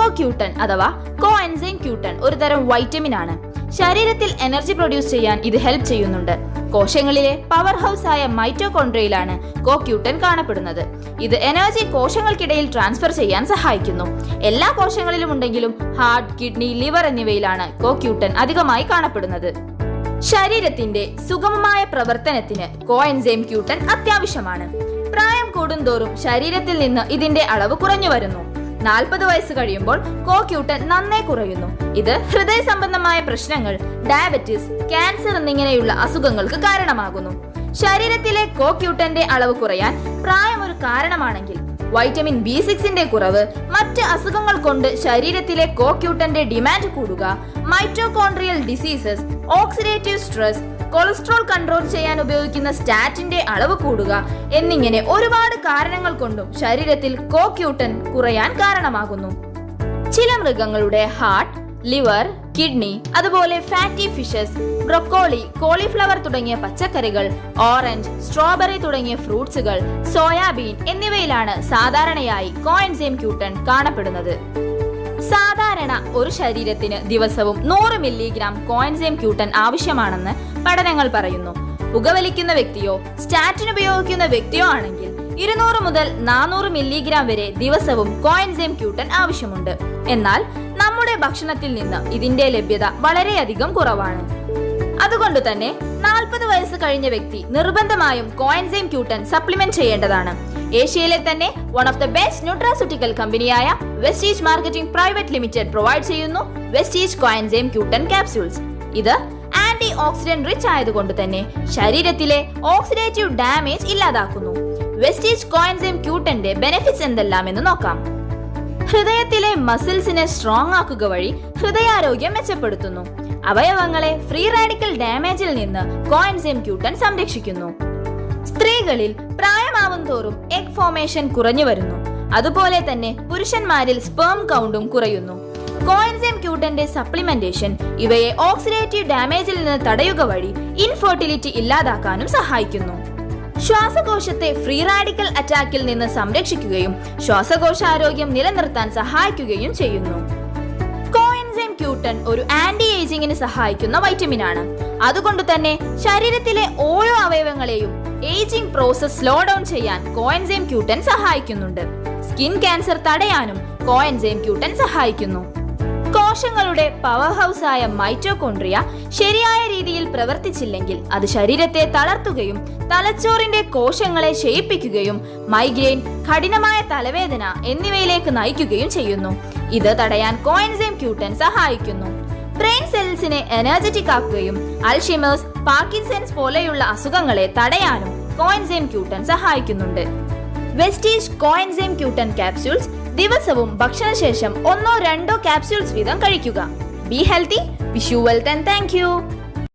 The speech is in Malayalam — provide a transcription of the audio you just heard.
കോക്യൂട്ടൻ അഥവാ കോഎൻസൈം ക്യൂട്ടൻ ഒരു തരം വൈറ്റമിൻ ആണ്. ശരീരത്തിൽ എനർജി പ്രൊഡ്യൂസ് ചെയ്യാൻ ഇത് ഹെൽപ്പ് ചെയ്യുന്നുണ്ട്. കോശങ്ങളിലെ പവർ ഹൗസ് ആയ മൈറ്റോകോൺഡ്രിയയിലാണ് കോക്യൂട്ടൻ കാണപ്പെടുന്നത്. ഇത് എനർജി കോശങ്ങൾക്കിടയിൽ ട്രാൻസ്ഫർ ചെയ്യാൻ സഹായിക്കുന്നു. എല്ലാ കോശങ്ങളിലും ഉണ്ടെങ്കിലും ഹാർട്ട്, കിഡ്നി, ലിവർ എന്നിവയിലാണ് കോക്യൂട്ടൻ അധികമായി കാണപ്പെടുന്നത്. ശരീരത്തിന്റെ സുഗമമായ പ്രവർത്തനത്തിന് കോഎൻസൈം ക്യൂട്ടൻ അത്യാവശ്യമാണ്. പ്രായം കൂടുന്തോറും ശരീരത്തിൽ നിന്ന് ഇതിന്റെ അളവ് കുറഞ്ഞു വരുന്നു. 40 വയസ്സ് കഴിയുമ്പോൾ കോക്യൂട്ടൻ നന്നേ കുറയുന്നു. ഇത് ഹൃദയ സംബന്ധമായ പ്രശ്നങ്ങൾ, ഡയബറ്റിസ്, ക്യാൻസർ എന്നിങ്ങനെയുള്ള അസുഖങ്ങൾക്ക് കാരണമാകുന്നു. ശരീരത്തിലെ കോക്യൂട്ടന്റെ അളവ് കുറയാൻ പ്രായം ഒരു കാരണമാണെങ്കിൽ വൈറ്റമിൻ B6ന്റെ കുറവ്, മറ്റ് അസുഖങ്ങൾ കൊണ്ട് ശരീരത്തിലെ കോക്യൂട്ടന്റെ ഡിമാൻഡ് കൂടുക, mitochondrial diseases, oxidative stress, cholesterol control ചെയ്യാൻ ഉപയോഗിക്കുന്ന സ്റ്റാറ്റിന്റെ അളവ് കൂടുക എന്നിങ്ങനെ ഒരുപാട് കാരണങ്ങൾ കൊണ്ടും ശരീരത്തിൽ കോക്യൂട്ടൻ കുറയാൻ കാരണമാകുന്നു. ചില മൃഗങ്ങളുടെ ഹാർട്ട്, ലിവർ, കിഡ്നി, അതുപോലെ ഫാറ്റി ഫിഷസ്, ബ്രൊക്കോളി, കോളിഫ്ലവർ തുടങ്ങിയ പച്ചക്കറികൾ, ഓറഞ്ച്, സ്ട്രോബെറി തുടങ്ങിയ ഫ്രൂട്ട്സുകൾ, സോയാബീൻ എന്നിവയിലാണ് സാധാരണയായി കോഎൻസൈം ക്യൂട്ടൻ കാണപ്പെടുന്നത്. സാധാരണ ഒരു ശരീരത്തിന് ദിവസവും 100 മില്ലിഗ്രാം കോഎൻസൈം ക്യൂട്ടൻ ആവശ്യമാണെന്ന് പഠനങ്ങൾ പറയുന്നു. പുകവലിക്കുന്ന വ്യക്തിയോ സ്റ്റാറ്റിൻ ഉപയോഗിക്കുന്ന വ്യക്തിയോ ആണെങ്കിൽ 200 മുതൽ 400 മില്ലിഗ്രാം വരെ ദിവസവും കോഎൻസൈം ക്യൂട്ടൻ ആവശ്യമുണ്ട്. എന്നാൽ നമ്മുടെ ഭക്ഷണത്തിൽ നിന്ന് ഇതിന്റെ ലഭ്യത വളരെയധികം കുറവാണ്. അതുകൊണ്ട് തന്നെ 40 വയസ്സ് കഴിഞ്ഞ വ്യക്തി നിർബന്ധമായും കോഎൻസൈം ക്യൂട്ടൻ സപ്ലിമെന്റ് ചെയ്യേണ്ടതാണ്. ഏഷ്യയിലെ തന്നെ one of the best nutraceutical കമ്പനിയായ Vestige marketing private limited provide ചെയ്യുന്നു വെസ്റ്റീജ് കോഎൻസൈം ക്യൂട്ടൻ ക്യാപ്സ്യൂൾസ്. ഇത് ആന്റി ഓക്സിഡന്റ് റിച്ച് ആയതുകൊണ്ട് തന്നെ ശരീരത്തിലെ ഓക്സിഡേറ്റീവ് ഡാമേജ് ഇല്ലാതാക്കുന്നു. വെസ്റ്റീജ് കോഎൻസൈം ക്യൂട്ടന്റെ ബെനിഫിറ്റ്സ് എന്തെല്ലാമെന്ന് നോക്കാം. ഹൃദയത്തിലെ മസിൽസിനെ സ്ട്രോങ് ആക്കുക വഴി ഹൃദയാരോഗ്യം മെച്ചപ്പെടുത്തുന്നു. അവയവങ്ങളെ ഫ്രീ റാഡിക്കൽ ഡാമേജിൽ നിന്ന് കോഎൻസൈം ക്യൂട്ടൻ സംരക്ഷിക്കുന്നു. സ്ത്രീകളിൽ പ്രായമാവും തോറും എഗ് ഫോർമേഷൻ കുറഞ്ഞു വരുന്നു. അതുപോലെ തന്നെ പുരുഷന്മാരിൽ സ്പേം കൗണ്ടും കുറയുന്നു. കോഎൻസൈം ക്യൂട്ടന്റെ സപ്ലിമെന്റേഷൻ ഇവയെ ഓക്സിഡേറ്റീവ് ഡാമേജിൽ നിന്ന് തടയുക വഴി ഇൻഫെർട്ടിലിറ്റി ഇല്ലാതാക്കാനും സഹായിക്കുന്നു. ശ്വാസകോശത്തെ ഫ്രീ റാഡിക്കൽ അറ്റാക്കിൽ നിന്ന് സംരക്ഷിക്കുകയും ശ്വാസകോശാരോഗ്യം നിലനിർത്താൻ സഹായിക്കുകയും ചെയ്യുന്നു. കോഎൻസൈം ക്യൂട്ടൻ ഒരു ആന്റി ഏജിങ്ങിന് സഹായിക്കുന്ന വൈറ്റമിൻ ആണ്. അതുകൊണ്ട് തന്നെ ശരീരത്തിലെ ഓരോ അവയവങ്ങളെയും ഏജിംഗ് പ്രോസസ് സ്ലോ ഡൗൺ ചെയ്യാൻ കോഎൻസൈം ക്യൂട്ടൻ സഹായിക്കുന്നുണ്ട്. സ്കിൻ ക്യാൻസർ തടയാനും കോഎൻസൈം ക്യൂട്ടൻ സഹായിക്കുന്നു. കോശങ്ങളുടെ പവർ ഹൗസ് ആയ മൈറ്റോകോൺഡ്രിയ ശരിയായ രീതിയിൽ പ്രവർത്തിച്ചില്ലെങ്കിൽ അത് ശരീരത്തെ തളർത്തുകയും തലച്ചോറിന്റെ കോശങ്ങളെ ക്ഷയിപ്പിക്കുകയും മൈഗ്രെയിൻ, കഠിനമായ തലവേദന എന്നിവയിലേക്ക് നയിക്കുകയും ചെയ്യുന്നു. ഇത് തടയാൻ കോഎൻസൈം ക്യൂട്ടൻ സഹായിക്കുന്നു. ബ്രെയിൻ സെൽസിനെ എനർജറ്റിക് ആക്കുകയും അൽഷിമേഴ്സ്, പാർക്കിൻസൺസ് പോലെയുള്ള അസുഖങ്ങളെ തടയാനും കോഎൻസൈം ക്യൂട്ടൻ സഹായിക്കുന്നുണ്ട്. വെസ്റ്റീജ് കോഎൻസൈം ക്യൂട്ടൻ ക്യാപ്സ്യൂൾസ് ദിവസവും ഭക്ഷണശേഷം 1-2 ക്യാപ്സ്യൂൾസ് വീതം കഴിക്കുക. Be healthy. Wish you wealth and thank you.